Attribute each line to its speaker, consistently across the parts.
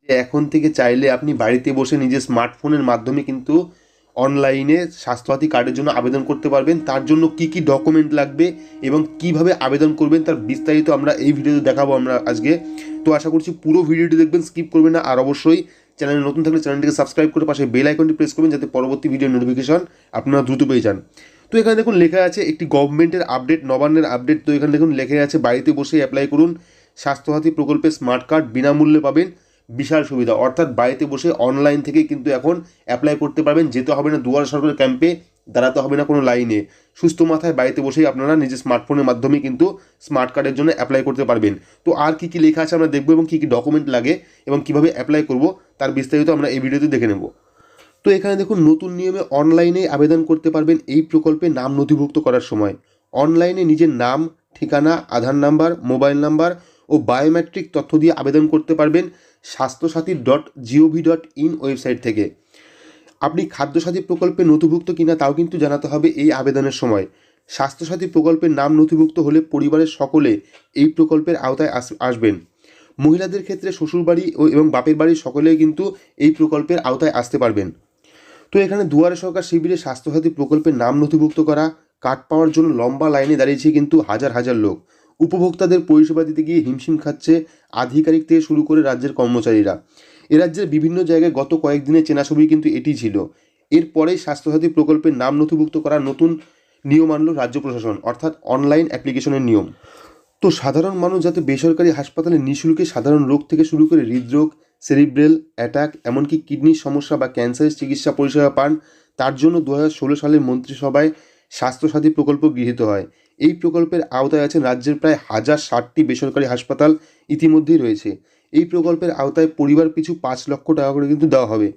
Speaker 1: এখন থেকে চাইলে আপনি বাড়িতে বসে নিজের স্মার্টফোনের মাধ্যমে কিন্তু অনলাইনে স্বাস্থ্যসাথী কার্ডের জন্য আবেদন করতে পারবেন। তার জন্য কি কি ডকুমেন্ট লাগবে এবং কিভাবে আবেদন করবেন তার বিস্তারিত আমরা এই ভিডিওতে দেখাবো আমরা আজকে। তো আশা করছি পুরো ভিডিওটি দেখবেন, স্কিপ করবেন না। আর অবশ্যই চ্যানেলে নতুন থাকলে চ্যানেলটিকে সাবস্ক্রাইব করে পাশে বেল আইকনটি প্রেস করবেন, যাতে পরবর্তী ভিডিও নোটিফিকেশন আপনারা দ্রুত পেয়ে যান। তো এখানে দেখুন লেখা আছে একটি গভর্নমেন্টের আপডেট, নবান্নের আপডেট। তো এখানে দেখুন লেখা আছে বাড়িতে বসে অ্যাপ্লাই করুন স্বাস্থ্যসাথী প্রকল্পে স্মার্ট কার্ড, বিনামূল্যে পাবেন বিশাল সুবিধা। অর্থাৎ বাড়িতে বসে অনলাইন থেকে কিন্তু এখন অ্যাপ্লাই করতে পারবেন, যেতে হবে না দুয়ারে সরকারি ক্যাম্পে, দাঁড়াতে হবে না কোনো লাইনে। সুস্থ মাথায় বাড়িতে বসেই আপনারা নিজের স্মার্টফোনের মাধ্যমে কিন্তু স্মার্ট কার্ডের জন্য অ্যাপ্লাই করতে পারবেন। তো আর কী কী লেখা আছে আমরা দেখবো এবং কী কী ডকুমেন্ট লাগে এবং কীভাবে অ্যাপ্লাই করব তার বিস্তারিত আমরা এই ভিডিওতে দেখে নেব। তো এখানে দেখুন নতুন নিয়মে অনলাইনে আবেদন করতে পারবেন এই প্রকল্পে নাম নথিভুক্ত করার সময়। অনলাইনে নিজের নাম, ঠিকানা, আধার নাম্বার, মোবাইল নাম্বার ও বায়োমেট্রিক তথ্য দিয়ে আবেদন করতে পারবেন স্বাস্থ্যসাথী.gov.in ওয়েবসাইট থেকে। আপনি খাদ্যসাথী প্রকল্পে নথিভুক্ত কিনা তাও কিন্তু জানাতে হবে এই আবেদনের সময়। স্বাস্থ্যসাথী প্রকল্পের নাম নথিভুক্ত হলে পরিবারের সকলে এই প্রকল্পের আওতায় আসবেন। মহিলাদের ক্ষেত্রে শ্বশুরবাড়ি এবং বাপের বাড়ির সকলেই কিন্তু এই প্রকল্পের আওতায় আসতে পারবেন। তো এখানে দুয়ারে সরকার শিবিরে স্বাস্থ্যসাথী প্রকল্পের নাম নথিভুক্ত করা, কার্ড পাওয়ার জন্য লম্বা লাইনে দাঁড়িয়েছে কিন্তু হাজার হাজার লোক। উপভোক্তাদের পরিষেবা দিতে গিয়ে হিমশিম খাচ্ছে আধিকারিক থেকে শুরু করে রাজ্যের কর্মচারীরা। এ রাজ্যের বিভিন্ন জায়গায় গত কয়েকদিনের চেনা ছবি কিন্তু এটি ছিল। এরপরেই স্বাস্থ্যসাথী প্রকল্পের নাম নথিভুক্ত করার নতুন নিয়ম আনল রাজ্য প্রশাসন, অর্থাৎ অনলাইন অ্যাপ্লিকেশনের নিয়ম। তো সাধারণ মানুষ যাতে বেসরকারি হাসপাতালে নিঃশুল্কে সাধারণ রোগ থেকে শুরু করে হৃদরোগ, সেরিব্রেল অ্যাটাক, এমনকি কিডনির সমস্যা বা ক্যান্সারের চিকিৎসা পরিষেবা পান, তার জন্য 2016 সালের মন্ত্রিসভায় স্বাস্থ্যসাথী প্রকল্প গৃহীত হয়। এই প্রকল্পের আওতায় আছেন রাজ্যের প্রায় 1060টি বেসরকারি হাসপাতাল ইতিমধ্যেই রয়েছে। এই প্রকল্পের আওতায় পরিবার পিছু 5 লক্ষ টাকা করে কিন্তু দেওয়া হবে।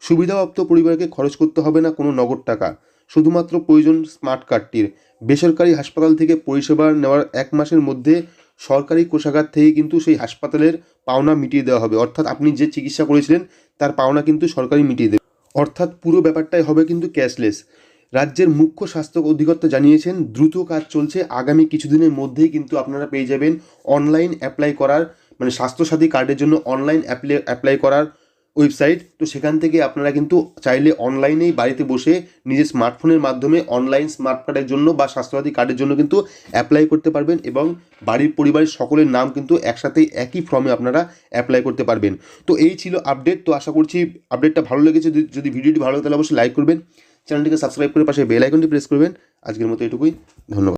Speaker 1: সুবিধাপ্রাপ্ত পরিবারকে খরচ করতে হবে না কোনো নগদ টাকা, শুধুমাত্র প্রয়োজন স্মার্ট কার্ডটির। বেসরকারি হাসপাতাল থেকে পরিষেবা নেওয়ার 1 মাসের মধ্যে সরকারি কোষাগার থেকে কিন্তু সেই হাসপাতালের পাওনা মিটিয়ে দেওয়া হবে। অর্থাৎ আপনি যে চিকিৎসা করেছিলেন তার পাওনা কিন্তু সরকারি মিটিয়ে দেবে। অর্থাৎ পুরো ব্যাপারটাই হবে কিন্তু ক্যাশলেস। রাজ্যের মুখ্য স্বাস্থ্য অধিকর্তা জানিয়েছেন দ্রুত কাজ চলছে, আগামী কিছুদিনের মধ্যেই কিন্তু আপনারা পেয়ে যাবেন অনলাইন অ্যাপ্লাই করার, মানে স্বাস্থ্যসাথী কার্ডের জন্য অনলাইন অ্যাপ্লাই করার ওয়েবসাইট। তো সেখান থেকে আপনারা কিন্তু চাইলে অনলাইনেই বাড়িতে বসে নিজের স্মার্টফোনের মাধ্যমে অনলাইন স্মার্ট কার্ডের জন্য বা স্বাস্থ্যসাথী কার্ডের জন্য কিন্তু অ্যাপ্লাই করতে পারবেন এবং বাড়ির পরিবারের সকলের নাম কিন্তু একসাথেই একই ফর্মে আপনারা অ্যাপ্লাই করতে পারবেন। তো এই ছিল আপডেট। তো আশা করছি আপডেটটা ভালো লেগেছে। যদি ভিডিওটি ভালো লাগে তাহলে অবশ্যই লাইক করবেন, চ্যানেলটিকে সাবস্ক্রাইব করে পাশে বেল আইকনটি প্রেস করবেন। আজকের মতো এটুকুই, ধন্যবাদ।